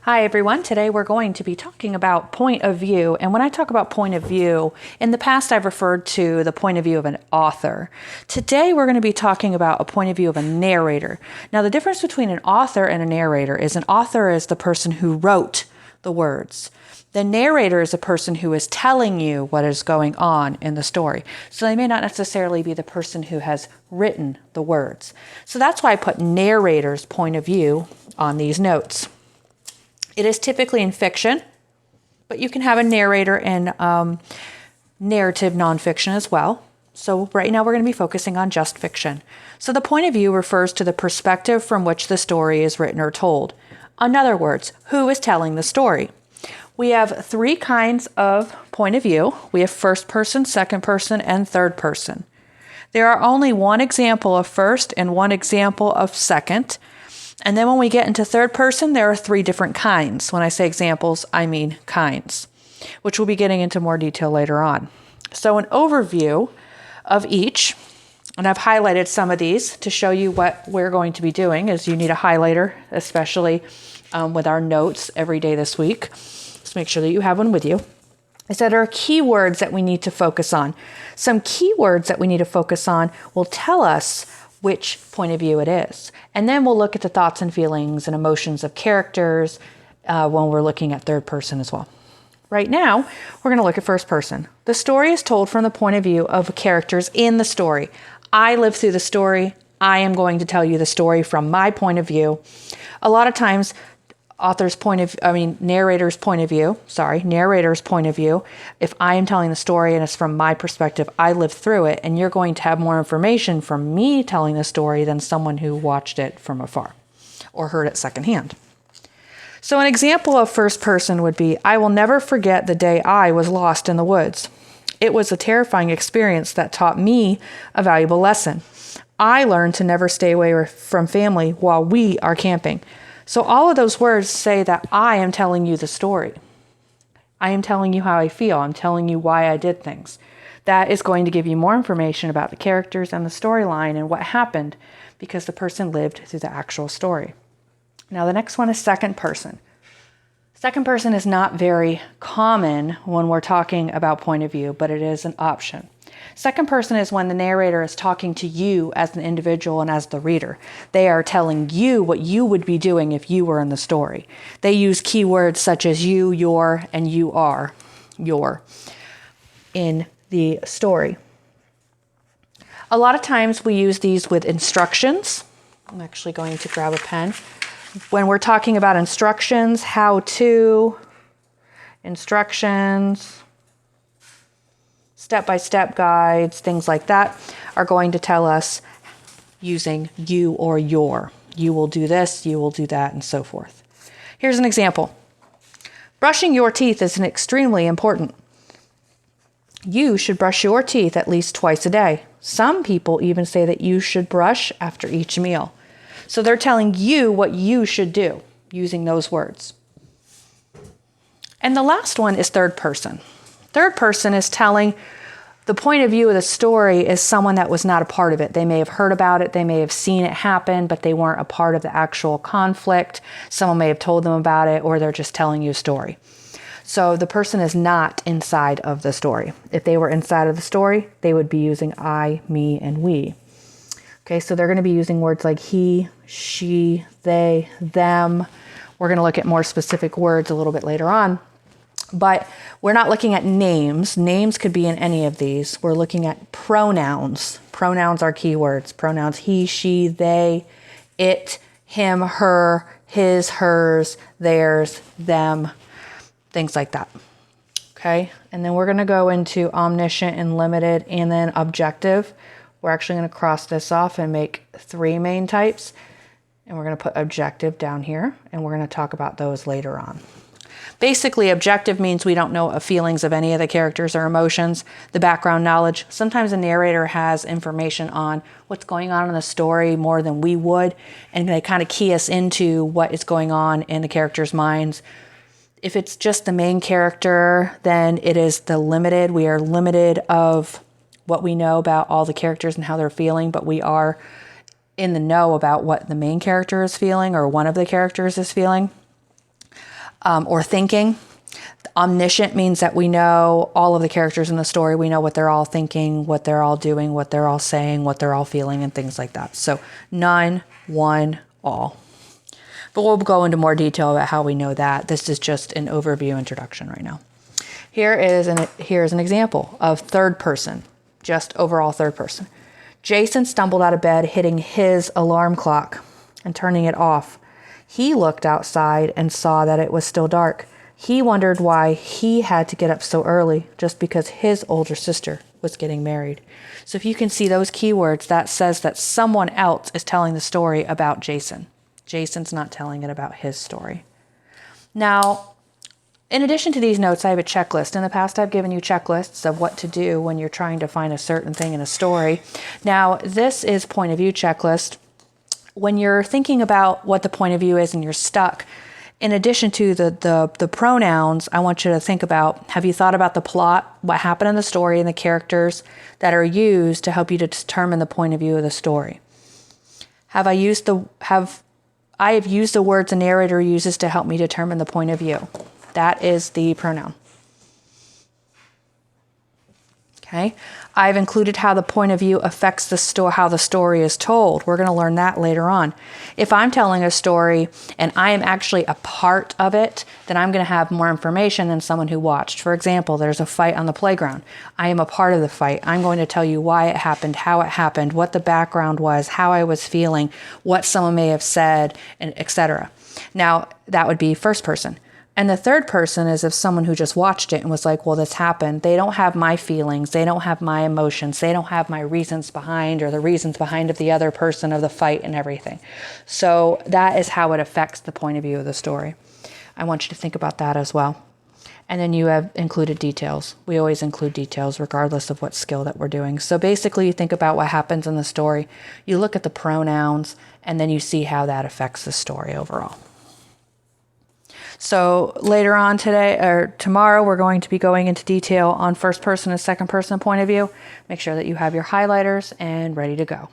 Hi everyone, today we're going to be talking about point of view, and when I talk about point of view, in the past I've referred to the point of view of an author. Today we're going to be talking about a point of view of a narrator. Now the difference between an author and a narrator is an author is the person who wrote the words. The narrator is a person who is telling you what is going on in the story. So they may not necessarily be the person who has written the words. So that's why I put narrator's point of view on these notes. It is typically in fiction, but you can have a narrator in narrative nonfiction as well. So right now we're going to be focusing on just fiction. So the point of view refers to the perspective from which the story is written or told. In other words, who is telling the story? We have three kinds of point of view. We have first person, second person, and third person. There are only one example of first and one example of second. And then when we get into third person, there are three different kinds. When I say examples, I mean kinds, which we'll be getting into more detail later on. So an overview of each, and I've highlighted some of these to show you what we're going to be doing, is you need a highlighter, especially with our notes every day this week. Just make sure that you have one with you. Is that there are keywords that we need to focus on. Some keywords that we need to focus on will tell us which point of view it is. And then we'll look at the thoughts and feelings and emotions of characters when we're looking at third person as well. Right now, we're going to look at first person. The story is told from the point of view of characters in the story. I live through the story. I am going to tell you the story from my point of view. A lot of times, narrator's point of view. If I am telling the story and it's from my perspective, I lived through it, and you're going to have more information from me telling the story than someone who watched it from afar or heard it secondhand. So an example of first person would be, I will never forget the day I was lost in the woods. It was a terrifying experience that taught me a valuable lesson. I learned to never stay away from family while we are camping. So all of those words say that I am telling you the story. I am telling you how I feel. I'm telling you why I did things. That is going to give you more information about the characters and the storyline and what happened because the person lived through the actual story. Now the next one is second person. Second person is not very common when we're talking about point of view, but it is an option. Second person is when the narrator is talking to you as an individual and as the reader. They are telling you what you would be doing if you were in the story. They use keywords such as you, your, and you are, your, in the story. A lot of times we use these with instructions. I'm actually going to grab a pen. When we're talking about instructions, how to, instructions, step-by-step guides, things like that, are going to tell us using you or your. You will do this, you will do that, and so forth. Here's an example. Brushing your teeth is extremely important. You should brush your teeth at least twice a day. Some people even say that you should brush after each meal. So they're telling you what you should do using those words. And the last one is third person. Third person is telling the point of view of the story is someone that was not a part of it. They may have heard about it, they may have seen it happen, but they weren't a part of the actual conflict. Someone may have told them about it, or they're just telling you a story. So the person is not inside of the story. If they were inside of the story, they would be using I, me, and we. Okay, so they're going to be using words like he, she, they, them. We're going to look at more specific words a little bit later on. But we're not looking at names. Names could be in any of these. We're looking at pronouns. Pronouns are keywords. Pronouns he, she, they, it, him, her, his, hers, theirs, them, things like that. Okay, and then we're going to go into omniscient and limited and then objective. We're actually going to cross this off and make three main types. And we're going to put objective down here, and we're going to talk about those later on. Basically, objective means we don't know feelings of any of the characters or emotions, the background knowledge. Sometimes a narrator has information on what's going on in the story more than we would, and they kind of key us into what is going on in the characters' minds. If it's just the main character, then it is the limited. We are limited of what we know about all the characters and how they're feeling, but we are in the know about what the main character is feeling or one of the characters is feeling. or thinking. Omniscient means that we know all of the characters in the story. We know what they're all thinking, what they're all doing, what they're all saying, what they're all feeling, and things like that. So none, one, all. But we'll go into more detail about how we know that. This is just an overview introduction right now. Here's an example of third person, just overall third person. Jason stumbled out of bed, hitting his alarm clock and turning it off. He looked outside and saw that it was still dark. He wondered why he had to get up so early, just because his older sister was getting married. So if you can see those keywords, that says that someone else is telling the story about Jason. Jason's not telling it about his story. Now, in addition to these notes, I have a checklist. In the past, I've given you checklists of what to do when you're trying to find a certain thing in a story. Now, this is point of view checklist. When you're thinking about what the point of view is and you're stuck, in addition to the pronouns, I want you to think about, have you thought about the plot, what happened in the story, and the characters that are used to help you to determine the point of view of the story? I have used the words a narrator uses to help me determine the point of view. That is the pronoun. Okay. I've included how the point of view affects how the story is told. We're going to learn that later on. If I'm telling a story and I am actually a part of it, then I'm going to have more information than someone who watched. For example, there's a fight on the playground. I am a part of the fight. I'm going to tell you why it happened, how it happened, what the background was, how I was feeling, what someone may have said, and etc. Now, that would be first person. And the third person is if someone who just watched it and was like, well, this happened. They don't have my feelings. They don't have my emotions. They don't have my reasons behind or the reasons behind of the other person of the fight and everything. So that is how it affects the point of view of the story. I want you to think about that as well. And then you have included details. We always include details regardless of what skill that we're doing. So basically you think about what happens in the story. You look at the pronouns and then you see how that affects the story overall. So later on today or tomorrow, we're going to be going into detail on first person and second person point of view. Make sure that you have your highlighters and ready to go.